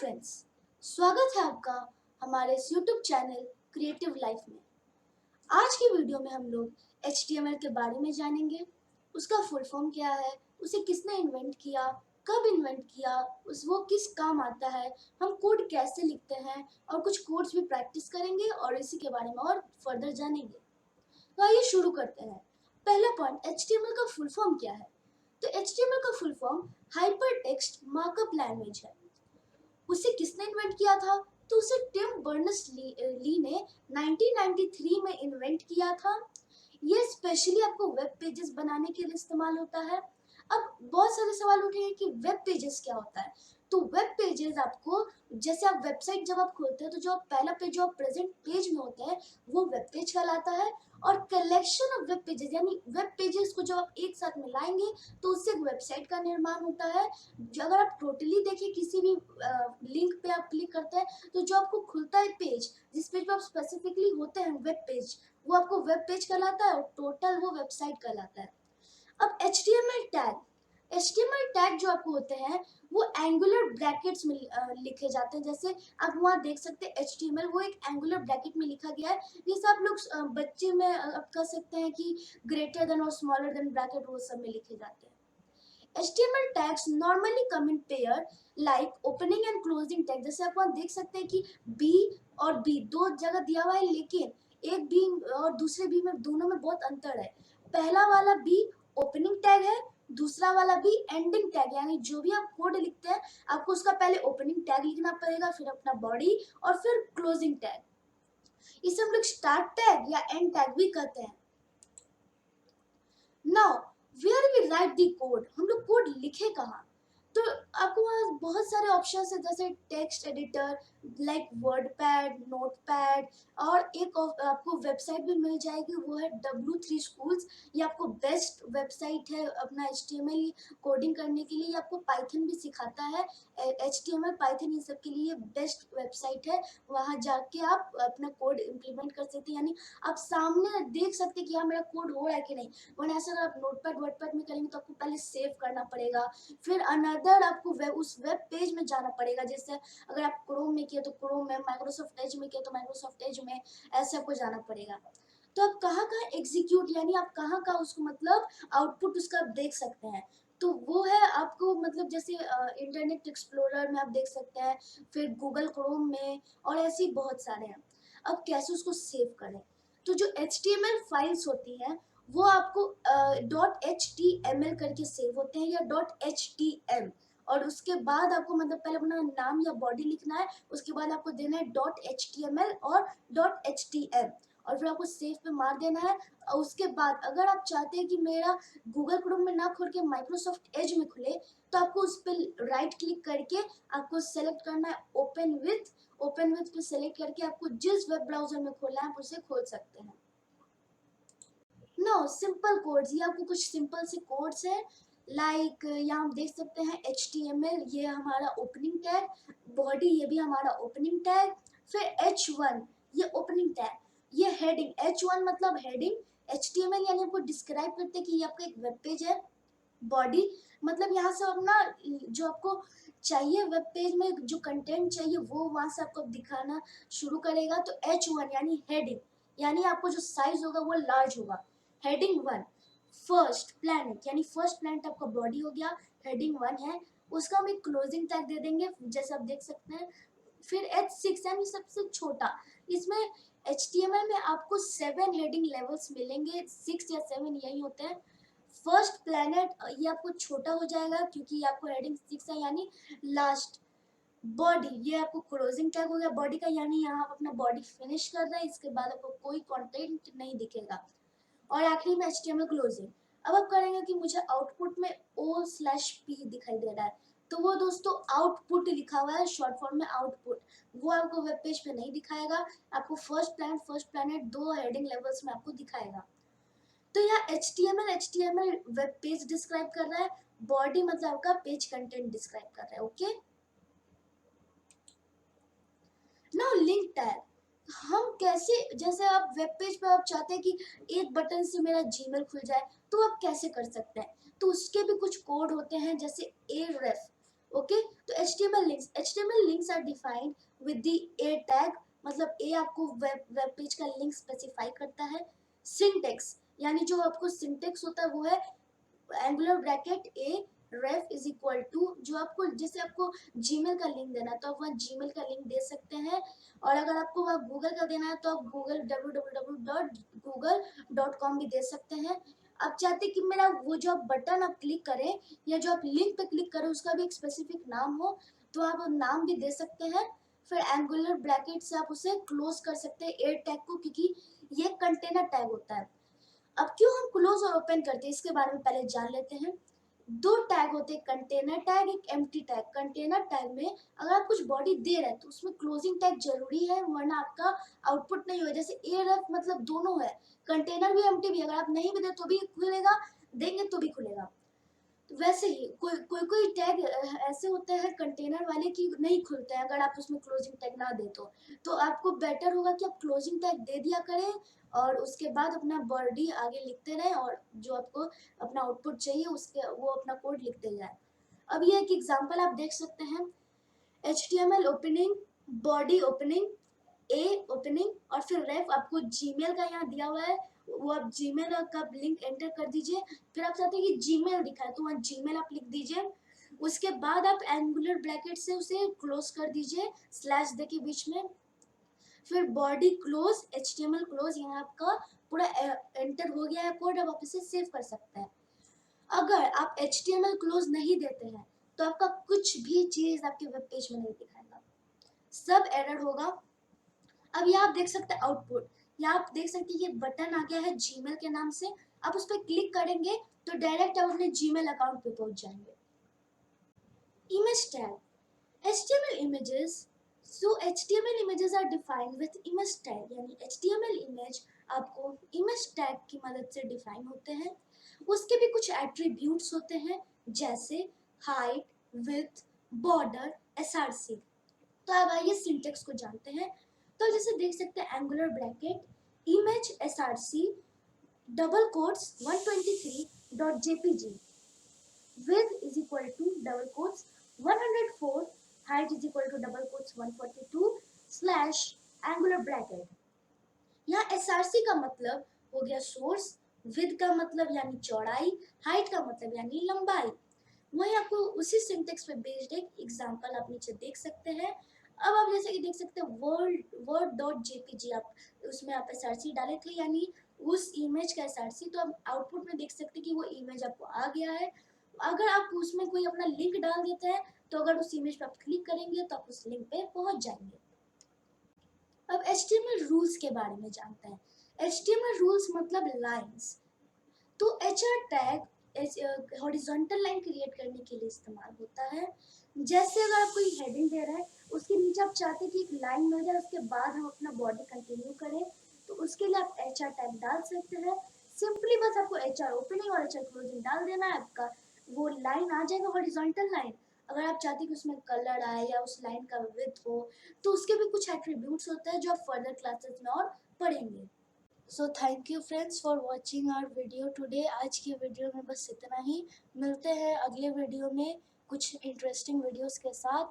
Friends, स्वागत है आपका हमारे इस YouTube चैनल क्रिएटिव लाइफ में। आज की वीडियो में हम लोग HTML के बारे में जानेंगे। उसका फुल फॉर्म क्या है, उसे किसने इन्वेंट किया, कब इन्वेंट किया, वो किस काम आता है, हम कोड कैसे लिखते हैं और कुछ कोड्स भी प्रैक्टिस करेंगे और इसी के बारे में और फर्दर जानेंगे। तो आइए शुरू करते हैं। पहला पॉइंट, HTML का फुल फॉर्म क्या है? तो HTML का full form hyper text markup language है। उसे किसने इन्वेंट किया था? तो उसे टिम बर्नर्स-ली ने 1993 में इन्वेंट किया था। ये स्पेशली आपको वेब पेजेस बनाने के लिए इस्तेमाल होता है। अब बहुत सारे सवाल उठे हैं कि वेब पेजेस क्या होता है। तो वेब पेजेस आपको, जैसे आप वेबसाइट जब आप खोलते हैं तो जो पहला पेज जो प्रेजेंट पेज में होता है वो वेब पेज कहलाता है। और कलेक्शन ऑफ वेब पेजेस यानी वेब पेजेस को जब आप एक साथ मिलाएंगे तो उससे एक वेबसाइट का निर्माण होता है। अगर आप टोटली देखिए किसी भी लिंक पे आप क्लिक करते हैं तो जो आपको खुलता है पेज, जिस पेज पे आप स्पेसिफिकली होते हैं वेब पेज, वो आपको वेब पेज कहलाता है और टोटल वो वेबसाइट कहलाता है। अब HTML टैग जो आपको होते हैं वो एंगुलर ब्रैकेट्स में लिखे जाते हैं। जैसे आप वहाँ देख सकते हैं HTML वो एक एंगुलर ब्रैकेट में लिखा गया है। जैसे आप लोग बच्चे में आप कह सकते हैं कि ग्रेटर देन और स्मॉलर देन ब्रैकेट वो सब में लिखे जाते हैं। HTML tags normally come in pair like opening and closing tag। जैसे आप वहाँ देख सकते हैं कि B और B दो जगह दिया हुआ है, लेकिन एक B और दूसरे B में दोनों में बहुत अंतर है। पहला वाला B ओपनिंग टैग है, दूसरा वाला B एंडिंग टैग। यानी जो भी आप कोड लिखते हैं आपको उसका पहले ओपनिंग टैग लिखना पड़ेगा, फिर अपना बॉडी और फिर क्लोजिंग टैग। इसे हम लोग स्टार्ट टैग या एंड टैग भी कहते हैं। Now where we write the code, हम लोग कोड लिखे कहाँ? तो आपको वहाँ बहुत सारे ऑप्शन है, जैसे text editor like WordPad, notepad, और एक आपको वेबसाइट भी मिल जाएगी वो है W3 Schools। ये आपको बेस्ट वेबसाइट है अपना HTML कोडिंग करने के लिए। ये आपको पाइथन भी सिखाता है। HTML पाइथन इन सब के लिए बेस्ट वेबसाइट है। वहाँ जाके आप अपना कोड इम्प्लीमेंट कर सकते हैं, यानी आप सामने देख सकते हैं कि हाँ मेरा कोड हो रहा है कि नहीं। वरना ऐसा अगर आप नोटपैड वर्डपैड में करेंगे तो आपको पहले सेव करना पड़ेगा, फिर अनदर आपको उस वेब पेज में जाना पड़ेगा। जैसे अगर आप क्रोम में किए तो क्रोम में, माइक्रोसॉफ्ट एज में किए तो माइक्रोसॉफ्ट एज में, ऐसे आपको जाना पड़ेगा। तो आप कहाँ कहाँ एग्जीक्यूट यानी आप कहाँ कहाँ उसको मतलब आउटपुट उसका आप देख सकते हैं। तो वो है आपको मतलब जैसे इंटरनेट एक्सप्लोरर में आप देख सकते हैं, फिर गूगल क्रोम में, और ऐसे ही बहुत सारे हैं। अब कैसे उसको सेव करें? तो जो HTML फाइल्स होती हैं वो आपको .html करके सेव होते हैं या .htm, और उसके बाद आपको मतलब पहले अपना नाम या बॉडी लिखना है, उसके बाद आपको देना है .html और .htm, और फिर आपको सेव पे मार देना है। और उसके बाद अगर आप चाहते हैं कि मेरा गूगल क्रोम में ना खोल के माइक्रोसॉफ्ट एज में खुले, तो आपको उस पर राइट क्लिक करके आपको सेलेक्ट करना है ओपन विथ पे सेलेक्ट करके आपको जिस वेब ब्राउजर में खोलना है आप उसे खोल सकते हैं। नो सिंपल कोड्स, ये आपको कुछ सिंपल से कोड्स है। लाइक यहाँ हम देख सकते हैं HTML ये हमारा ओपनिंग टैग, बॉडी ये भी हमारा ओपनिंग टैग, फिर H1 ये ओपनिंग टैग, ये हेडिंग H1 मतलब हेडिंग, HTML यानी आपको डिस्क्राइब करते हैं कि ये आपका एक वेब पेज है। बॉडी मतलब यहाँ से अपना जो आपको चाहिए वेब पेज में जो कंटेंट चाहिए वो वहाँ से आपको दिखाना शुरू करेगा। तो H1 यानी हेडिंग, यानी आपको जो साइज होगा वो लार्ज होगा। हेडिंग 1 फर्स्ट प्लैनेट, यानी फर्स्ट प्लैनेट आपका बॉडी हो गया, हेडिंग 1 है। उसका हम एक क्लोजिंग टैग दे देंगे जैसे आप देख सकते हैं। फिर H6 यानी सबसे छोटा, इसमें HTML में आपको 7 हेडिंग लेवल्स मिलेंगे, 6 या 7 यही होते हैं। फर्स्ट प्लैनेट ये आपको छोटा हो जाएगा क्योंकि ये आपको हेडिंग 6 है यानी लास्ट। बॉडी ये आपको क्लोजिंग टैग हो गया बॉडी का, यानी यहाँ आप अपना बॉडी फिनिश कर रहे हैं, इसके बाद आपको कोई कंटेंट नहीं दिखेगा। और आखिरी में HTML क्लोजिंग। अब आप करेंगे कि मुझे आउटपुट में O/P दिखाई दे रहा है, तो वो दोस्तों आउटपुट लिखा हुआ है शॉर्ट फॉर्म में आउटपुट, वो आपको वेब पेज पे नहीं दिखाएगा। आपको फर्स्ट प्लैनेट 2 हेडिंग लेवल्स में आपको दिखाएगा। तो यहाँ HTML वेब पेज डिस्क्राइब कर रहा है, बॉडी मतलब आपका पेज कंटेंट डिस्क्राइब कर रहा है। Okay, now link tag. हम कैसे, जैसे आप वेब पेज पे आप चाहते हैं कि एक बटन से मेरा जीमेल खुल जाए, तो आप कैसे कर सकते हैं? तो उसके भी कुछ कोड होते हैं जैसे aref, ओके, तो HTML links are defined with the a tag, मतलब ए आपको वेब पेज का लिंक स्पेसिफाई करता है। सिंटेक्स यानी जो आपको सिंटेक्स होता है वो है angular bracket a ref is equal to, जो आपको जैसे आपको जीमेल का लिंक देना है तो आप वहाँ जीमेल का लिंक दे सकते हैं, और अगर आपको वहाँ गूगल का देना है तो आप गूगल www.google.com भी दे सकते हैं। आप चाहते कि मेरा वो जो आप बटन आप क्लिक करें या जो आप लिंक पे क्लिक करें उसका भी एक स्पेसिफिक नाम हो, तो आप नाम भी दे सकते हैं। फिर एंगुलर ब्रैकेट से आप उसे क्लोज कर सकते हैं ए टैग को, क्योंकि ये कंटेनर टैग होता है। अब क्यों हम क्लोज और ओपन करते हैं इसके बारे में पहले जान लेते हैं। दो टैग होते हैं, कंटेनर टैग, एक एम्प्टी टैग। कंटेनर टैग में अगर आप कुछ बॉडी दे रहे हैं तो उसमें क्लोजिंग टैग जरूरी है, वरना आपका आउटपुट नहीं होगा। जैसे ए रेफ मतलब दोनों है, कंटेनर भी एम्प्टी भी, अगर आप नहीं भी दे तो भी खुलेगा, देंगे तो भी खुलेगा। वैसे ही कोई टैग ऐसे होते हैं कंटेनर वाले कि नहीं खुलते हैं अगर आप उसमें क्लोजिंग टैग ना दे तो आपको बेटर होगा कि आप क्लोजिंग टैग दे दिया करें और उसके बाद अपना बॉडी आगे लिखते रहें, और जो आपको अपना आउटपुट चाहिए उसके वो अपना कोड लिखते जाए। अब ये एक एग्जांपल आप देख सकते हैं, HTML ओपनिंग, बॉडी ओपनिंग, ए ओपनिंग, और फिर रेफ आपको जीमेल का यहाँ दिया हुआ है, वो आप जीमेल का लिंक एंटर कर दीजिए। फिर आप चाहते हैं कि जीमेल दिखाए तो वहाँ जीमेल आप लिख दीजिए। उसके बाद आप एंगुलर ब्रैकेट से उसे क्लोज कर दीजिए स्लैश दे के बीच में। फिर बॉडी क्लोज, HTML क्लोज, यहाँ आपका पूरा एंटर हो गया है कोड। अब आप इसे सेव कर सकते हैं। अगर आप HTML क्लोज नहीं देते हैं तो आपका कुछ भी चीज आपके वेब पेज में नहीं दिखाएगा, सब एरर होगा। अब यहाँ आप देख सकते हैं आउटपुट, यहाँ आप देख सकते हैं ये बटन आ गया है जीमेल के नाम से। आप उस पर क्लिक करेंगे तो डायरेक्ट आप अपने जीमेल अकाउंट पे पहुंच जाएंगे। Image tag, HTML images, so HTML images are defined with image tag, यानी HTML image आपको image tag की मदद से डिफाइन होते हैं। उसके भी कुछ एट्रीब्यूट्स होते हैं जैसे हाइट, विड्थ, बॉर्डर, SRC। तो अब आइए सिंटेक्स को जानते हैं। तो जैसे देख सकते हैं angular bracket image SRC double quotes 123.jpg, width is equal to double quotes 104, height is equal to double quotes 142 slash angular bracket. यहाँ SRC का मतलब हो गया सोर्स, विद का मतलब यानी चौड़ाई, हाइट का मतलब यानी लंबाई। वहीं आपको उसी सिंटेक्स पे बेस्ड एक एग्जांपल आप नीचे देख सकते हैं। अब आप जैसे कि देख सकते हैं word.jpg, आप उसमें आप SRC डाले थे यानी उस इमेज का SRC, तो आप आउटपुट में देख सकते हैं कि वो इमेज आपको आ गया है। अगर आप उसमें कोई अपना लिंक डाल देते हैं तो अगर उस इमेज पे आप क्लिक करेंगे तो आप उस लिंक पे पहुंच जाएंगे। अब HTML रूल्स के बारे में जानते हैं। HTML रूल्स मतलब लाइंस। तो HR tag horizontal line create करने के लिए इस्तेमाल होता है। जैसे अगर आप कोई हेडिंग दे रहे हैं उसके नीचे आप चाहते हैं कि एक लाइन मिल जाए, उसके बाद हम अपना बॉडी कंटिन्यू करें, तो उसके लिए आप HR टैग डाल सकते हैं। सिंपली बस आपको HR ओपनिंग और HR क्लोजिंग डाल देना है, आपका वो लाइन आ जाएगा हॉरिजॉन्टल लाइन। अगर आप चाहते हैं कि उसमें कलर आए या उस लाइन का विड्थ हो तो उसके भी कुछ एट्रीब्यूट्स होते हैं जो आप फर्दर क्लासेस में और पढ़ेंगे। So thank you friends for watching our video today. आज की वीडियो में बस इतना ही। मिलते हैं अगले वीडियो में कुछ इंटरेस्टिंग वीडियोस के साथ।